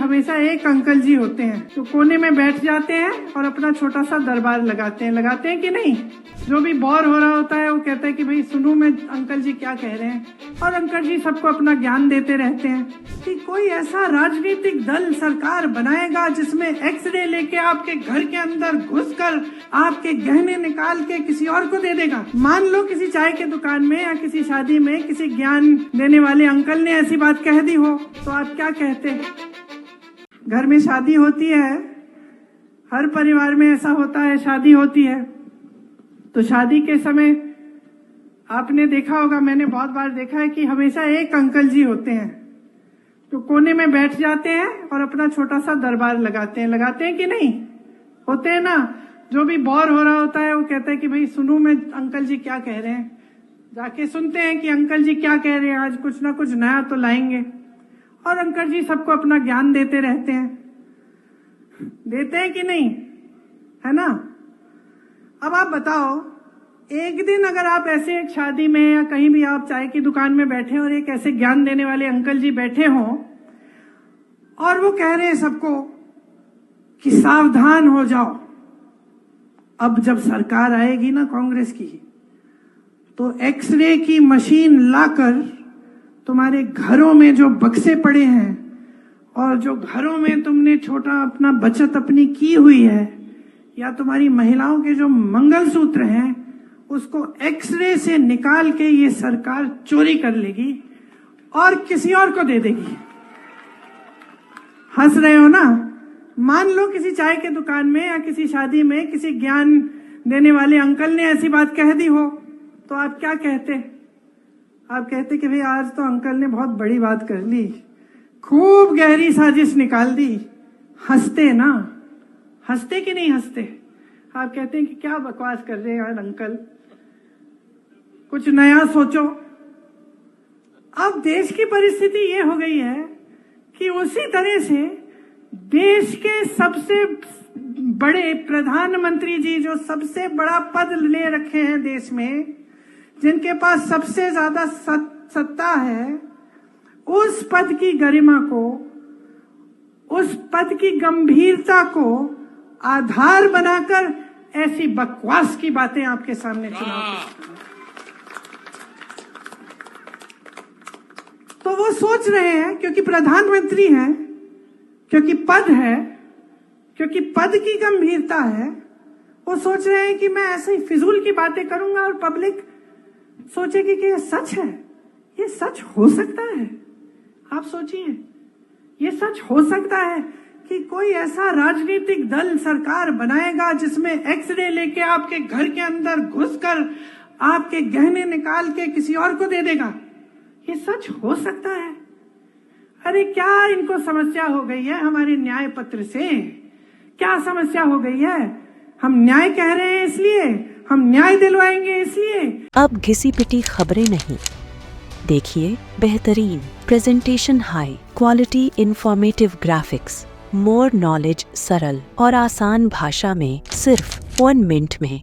हमेशा एक अंकल जी होते हैं जो कोने में बैठ जाते हैं और अपना छोटा सा दरबार लगाते हैं कि नहीं। जो भी बोर हो रहा होता है वो कहता है कि भाई सुनूं मैं अंकल जी क्या कह रहे हैं, और अंकल जी सबको अपना ज्ञान देते रहते हैं कि कोई ऐसा राजनीतिक दल सरकार बनाएगा जिसमें एक्सरे लेके आपके घर के अंदर घुसकर आपके गहने निकाल के किसी और को दे देगा। मान लो किसी चाय के दुकान में या किसी शादी में किसी ज्ञान देने वाले अंकल ने ऐसी बात कह दी हो तो आप क्या कहते? घर में शादी होती है, हर परिवार में ऐसा होता है, शादी होती है तो शादी के समय आपने देखा होगा, मैंने बहुत बार देखा है कि हमेशा एक अंकल जी होते हैं जो कोने में बैठ जाते हैं और अपना छोटा सा दरबार लगाते हैं कि नहीं, होते हैं ना। जो भी बोर हो रहा होता है वो कहता है कि भाई सुनूं मैं अंकल जी क्या कह रहे हैं, जाके सुनते हैं कि अंकल जी क्या कह रहे हैं, आज कुछ ना कुछ नया तो लाएंगे। और अंकल जी सबको अपना ज्ञान देते रहते हैं कि नहीं, है ना। अब आप बताओ, एक दिन अगर आप ऐसे एक शादी में या कहीं भी आप चाय की दुकान में बैठे और एक ऐसे ज्ञान देने वाले अंकल जी बैठे हों और वो कह रहे हैं सबको कि सावधान हो जाओ, अब जब सरकार आएगी ना कांग्रेस की तो एक्सरे की मशीन लाकर तुम्हारे घरों में जो बक्से पड़े हैं और जो घरों में तुमने छोटा अपना बचत अपनी की हुई है या तुम्हारी महिलाओं के जो मंगलसूत्र हैं उसको एक्सरे से निकाल के ये सरकार चोरी कर लेगी और किसी और को दे देगी। हंस रहे हो ना। मान लो किसी चाय के दुकान में या किसी शादी में किसी ज्ञान देने वाले अंकल ने ऐसी बात कह दी हो तो आप क्या कहते? आप कहते कि भाई आज तो अंकल ने बहुत बड़ी बात कर ली, खूब गहरी साजिश निकाल दी। हंसते ना, हंसते कि नहीं हंसते? आप कहते हैं कि क्या बकवास कर रहे हैं यार अंकल, कुछ नया सोचो। अब देश की परिस्थिति ये हो गई है कि उसी तरह से देश के सबसे बड़े प्रधानमंत्री जी जो सबसे बड़ा पद ले रखे हैं देश में, जिनके पास सबसे ज्यादा सत्ता है, उस पद की गरिमा को, उस पद की गंभीरता को आधार बनाकर ऐसी बकवास की बातें आपके सामने चुनाव तो वो सोच रहे हैं क्योंकि प्रधानमंत्री हैं, क्योंकि पद है, क्योंकि पद की गंभीरता है, वो सोच रहे हैं कि मैं ऐसे ही फिजूल की बातें करूंगा और पब्लिक सोचेगी कि ये सच है। ये सच हो सकता है? आप सोचिए, ये सच हो सकता है कि कोई ऐसा राजनीतिक दल सरकार बनाएगा जिसमें एक्सरे लेके आपके घर के अंदर घुसकर आपके गहने निकाल के किसी और को दे देगा? ये सच हो सकता है? अरे क्या इनको समस्या हो गई है हमारे न्याय पत्र से? क्या समस्या हो गई है? हम न्याय कह रहे हैं इसलिए, हम न्याय दिलवाएंगे इसलिए। अब घिसी पिटी खबरें नहीं, देखिए बेहतरीन presentation, high quality informative graphics, more knowledge, सरल और आसान भाषा में सिर्फ 1 मिनट में।